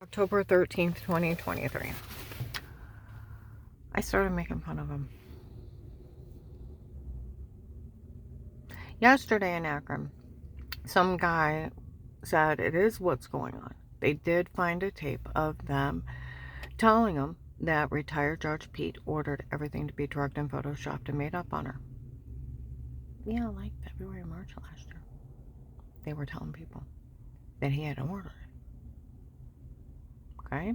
October 13th, 2023. I started making fun of him. Yesterday in Akron, some guy said it is what's going on. They did find a tape of them telling him that retired Judge Pete ordered everything to be drugged and photoshopped and made up on her. Yeah, like February, March last year. They were telling people that he had ordered it. Okay?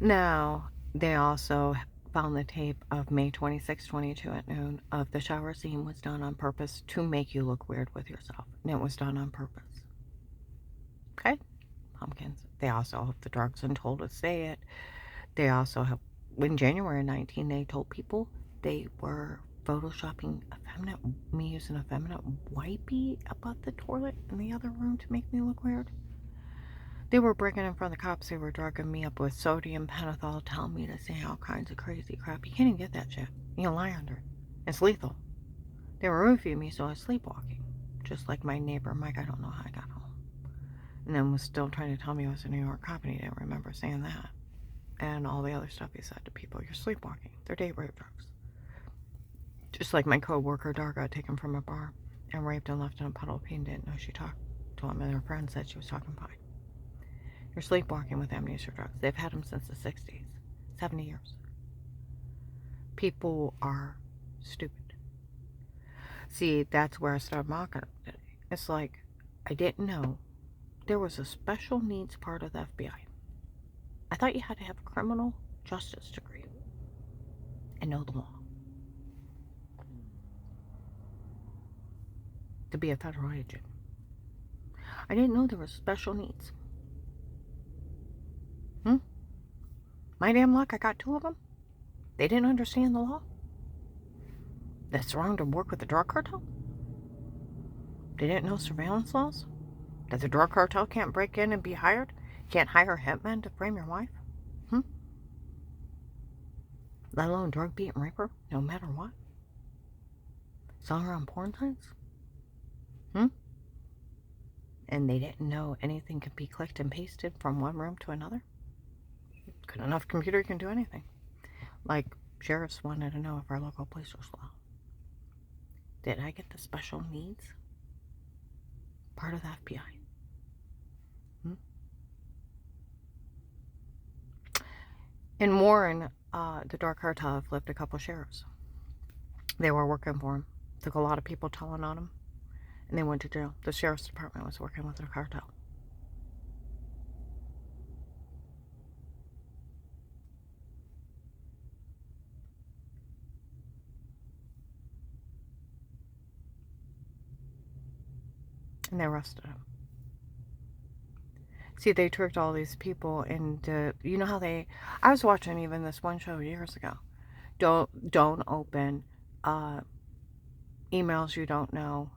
Now, they also found the tape of May 26, 22 at noon of the shower scene was done on purpose to make you look weird with yourself. And it was done on purpose. Okay? Pumpkins. They also have the drugs and told us say it. They also have, in January 19, they told people they were photoshopping me using a feminine wipey above the toilet in the other room to make me look weird. They were breaking in front of the cops. They were drugging me up with sodium pentothal, telling me to say all kinds of crazy crap. You can't even get that shit. You can lie under it. It's lethal. They were roofing me, so I was sleepwalking. Just like my neighbor, Mike, I don't know how I got home. And then was still trying to tell me I was a New York cop, and he didn't remember saying that. And all the other stuff he said to people. You're sleepwalking. They're date rape drugs. Just like my co-worker, Darga, taken from a bar and raped and left in a puddle of pee and didn't know she talked to him, and her friend said she was talking fine. You're sleepwalking with amnesia drugs. They've had them since the 60s. 70 years. People are stupid. See, that's where I started mocking them today. It's like, I didn't know there was a special needs part of the FBI. I thought you had to have a criminal justice degree and know the law to be a federal agent. I didn't know there was special needs. My damn luck, I got 2 of them. They didn't understand the law. They surrounded work with the drug cartel. They didn't know surveillance laws. That the drug cartel can't break in and be hired. Can't hire hitmen to frame your wife. Let alone drug beat and rape her, no matter what. Selling her on porn sites. And they didn't know anything could be clicked and pasted from one room to another. Good enough computer can do anything. Like sheriffs wanted to know if our local police was slow. Did I get the special needs part of the FBI? In Warren, the drug cartel flipped a couple sheriffs. They were working for him. Took a lot of people telling on him, and they went to jail. The sheriff's department was working with the cartel. And they arrested him. See, they tricked all these people into, you know how they, I was watching even this one show years ago. Don't open emails you don't know.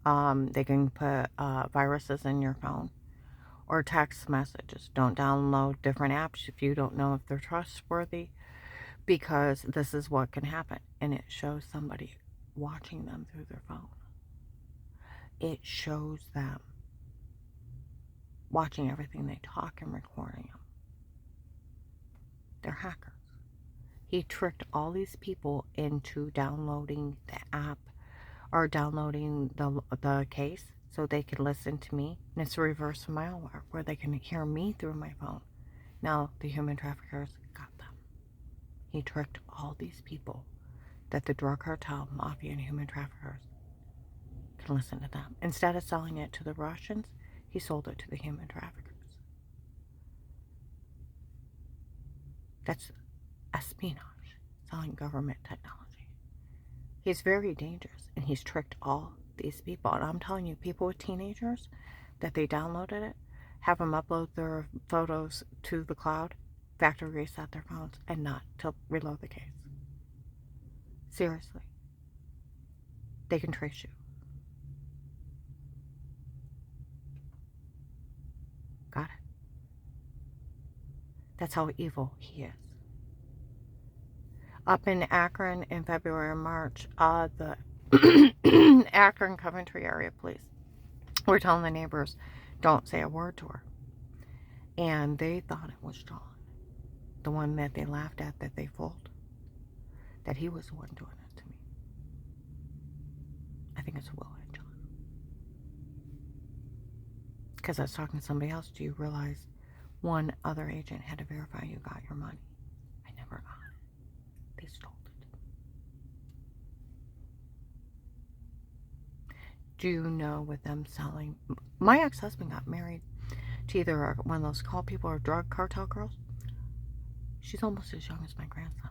They can put viruses in your phone or text messages. Don't download different apps if you don't know if they're trustworthy, because this is what can happen. And it shows somebody watching them through their phone. It shows them watching everything they talk and recording them. They're hackers. He tricked all these people into downloading the app or downloading the case so they could listen to me. And it's a reverse malware where they can hear me through my phone. Now the human traffickers got them. He tricked all these people that the drug cartel, mafia, and human traffickers can listen to them. Instead of selling it to the Russians, he sold it to the human traffickers. That's espionage, selling government technology. He's very dangerous, and he's tricked all these people. And I'm telling you, people with teenagers, that they downloaded it, have them upload their photos to the cloud, factory reset their phones, and not to reload the case. Seriously. They can trace you. Got it? That's how evil he is. Up in Akron in February or March, the Akron Coventry area police were telling the neighbors, don't say a word to her. And they thought it was John. The one that they laughed at, that they fooled. That he was the one doing it to me. I think it's Will and John. Because I was talking to somebody else. Do you realize one other agent had to verify you got your money? I never got it. They stole it. Do you know with them selling... My ex-husband got married to either one of those call people or drug cartel girls. She's almost as young as my grandson.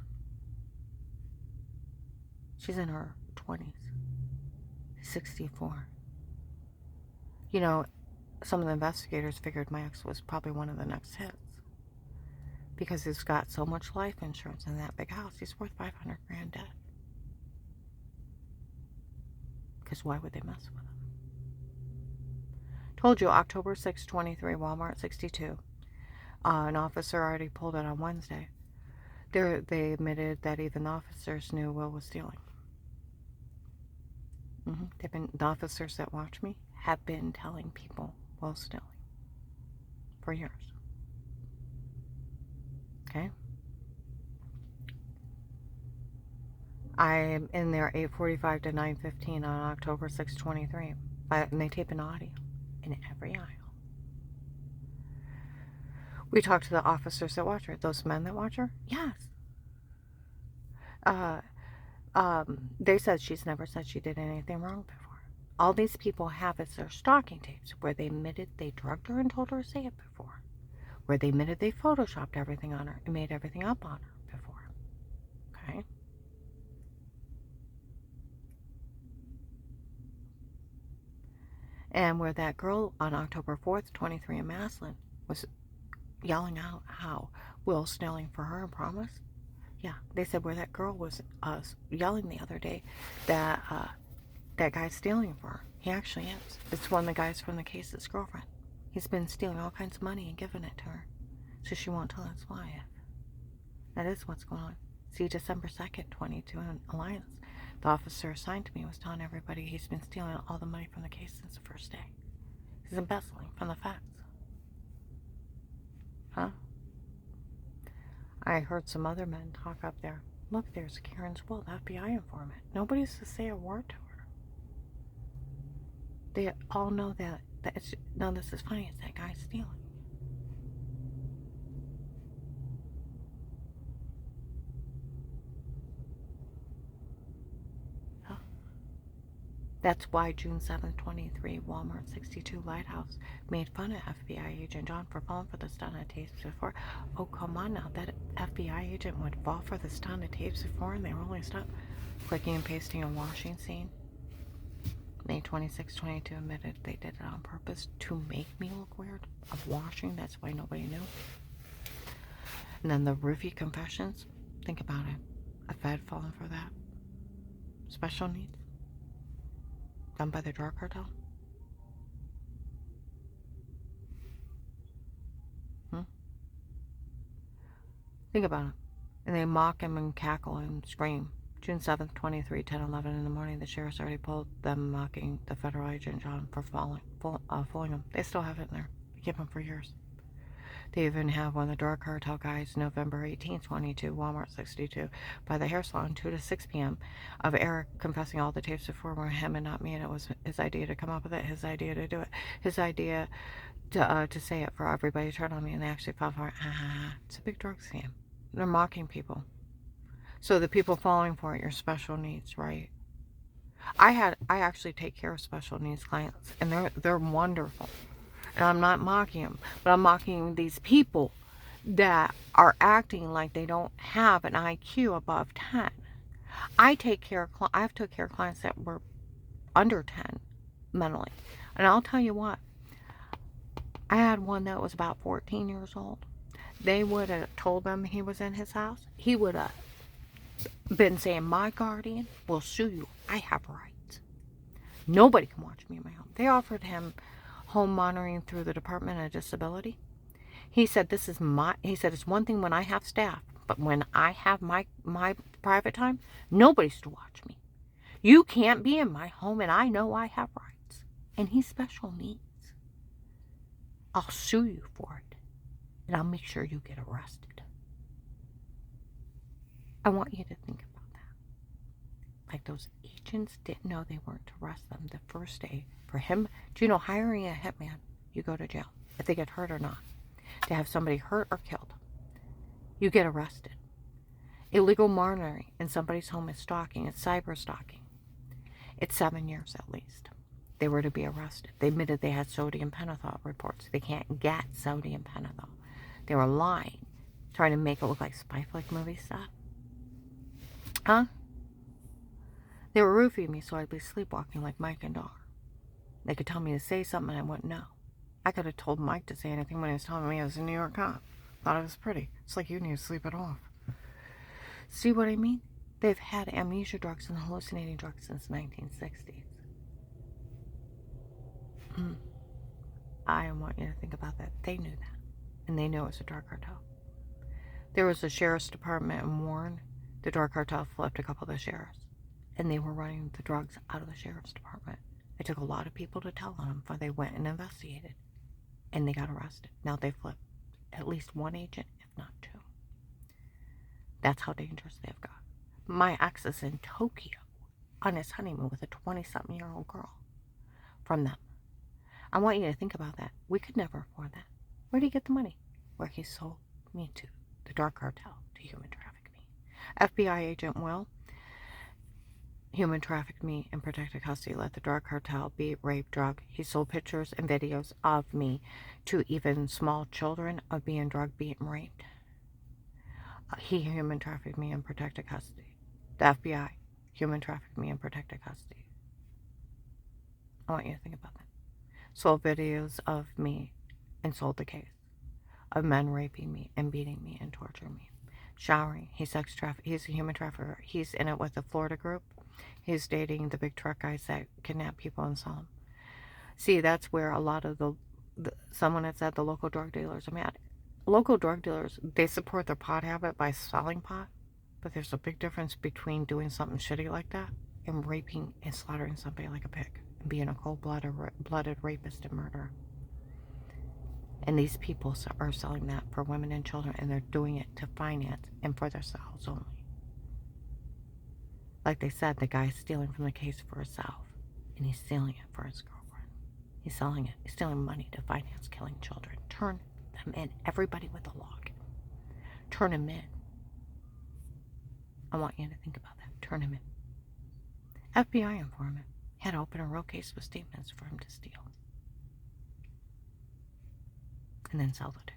She's in her 20s. 64. You know, some of the investigators figured my ex was probably one of the next hits. Because he's got so much life insurance in that big house. He's worth $500 grand dead. Because why would they mess with him? Told you, October 6, 23, Walmart 62. An officer already pulled it on Wednesday. They admitted that even the officers knew Will was stealing. The officers that watch me have been telling people Will's stealing for years. Okay? I'm in there 8:45 to 9:15 on October 6, 23. And they tape an audio in every aisle. We talked to the officers that watch her. Those men that watch her? Yes. They said she's never said she did anything wrong before. All these people have is their stalking tapes where they admitted they drugged her and told her to say it before. Where they admitted they photoshopped everything on her and made everything up on her before. Okay? And where that girl on October 4th, 23 in Maslin was yelling out how Will's stealing for her and promise. Yeah, they said where that girl was yelling the other day that that guy's stealing for her. He actually is. It's one of the guys from the case's girlfriend. He's been stealing all kinds of money and giving it to her. So she won't tell his wife. That is what's going on. See, December 2nd, 22 in Alliance. The officer assigned to me was telling everybody he's been stealing all the money from the case since the first day. He's embezzling from the feds. Huh? I heard some other men talk up there. Look, there's Karen's Will, the FBI informant. Nobody's to say a word to her. They all know that it's, now this is funny, it's that guy stealing. Huh? That's why June 7th, 23, Walmart 62 Lighthouse made fun of FBI agent John for falling for the stun of tapes before. Oh, come on now. That FBI agent would fall for the stun of tapes before and they were only stopped clicking and pasting a washing scene. May 26, 22 admitted they did it on purpose to make me look weird. Of washing, that's why nobody knew. And then the roofie confessions. Think about it. A Fed falling for that. Special needs. Done by the drug cartel? Think about it. And they mock him and cackle and scream. June 7th, 23, 10, 11 in the morning, the sheriff's already pulled them mocking the federal agent John for fooling them. They still have it in there. They keep them for years. They even have one of the drug cartel guys, November 18, 22, Walmart 62, by the hair salon, 2 to 6 p.m., of Eric confessing all the tapes before were him and not me, and it was his idea to come up with it, his idea to do it, his idea to say it for everybody to turn on me, and they actually fell for it. It's a big drug scam. They're mocking people. So the people falling for it, your special needs, right? I actually take care of special needs clients, and they're wonderful. And I'm not mocking them, but I'm mocking these people that are acting like they don't have an IQ above 10. I've took care of clients that were under 10 mentally. And I'll tell you what, I had one that was about 14 years old. They would have told them he was in his house. He would have been saying, my guardian will sue you. I have rights. Nobody can watch me in my home. They offered him home monitoring through the Department of Disability. He said, it's one thing when I have staff, but when I have my private time, nobody's to watch me. You can't be in my home, and I know I have rights. And he's special needs. I'll sue you for it. and I'll make sure you get arrested. I want you to think about that. Like, those agents didn't know they weren't to arrest them the first day. For him, do you know, hiring a hitman, you go to jail if they get hurt or not. To have somebody hurt or killed, you get arrested. Illegal monitoring in somebody's home is stalking. It's cyber stalking. It's 7 years at least. They were to be arrested. They admitted they had sodium pentothal reports. They can't get sodium pentothal. They were lying, trying to make it look like spy flick movie stuff. Huh? They were roofing me so I'd be sleepwalking like Mike and Dar. They could tell me to say something and I wouldn't know. I could have told Mike to say anything when he was telling me I was a New York cop. Thought I was pretty. It's like you need to sleep it off. See what I mean? They've had amnesia drugs and hallucinating drugs since the 1960s. I want you to think about that. They knew that. And they knew it was a drug cartel. There was a sheriff's department in Warren. The drug cartel flipped a couple of the sheriffs. And they were running the drugs out of the sheriff's department. It took a lot of people to tell on them before they went and investigated. And they got arrested. Now they flipped at least one agent, if not two. That's how dangerous they've got. My ex is in Tokyo on his honeymoon with a 20-something-year-old girl from them. I want you to think about that. We could never afford that. Where did he get the money? Where he sold me to the drug cartel to human traffic me. FBI agent Will human trafficked me in protected custody, let the drug cartel be rape drug. He sold pictures and videos of me to even small children of being drug beat and raped. He human trafficked me in protected custody. The FBI human trafficked me in protected custody. I want you to think about that. Sold videos of me and sold the case of men raping me and beating me and torturing me. Showering. He's he's a human trafficker. He's in it with the Florida group. He's dating the big truck guys that kidnap people and sell them. See, that's where a lot of someone had said the local drug dealers are mad. Local drug dealers, they support their pot habit by selling pot, but there's a big difference between doing something shitty like that and raping and slaughtering somebody like a pig and being a cold-blooded rapist and murderer. And these people are selling that for women and children, and they're doing it to finance and for themselves only. Like they said, the guy's stealing from the case for himself, and he's stealing it for his girlfriend. He's selling it. He's stealing money to finance killing children. Turn them in. Everybody with a log. Turn him in. I want you to think about that. Turn him in. FBI informant had to open a real case with statements for him to steal. And then sell the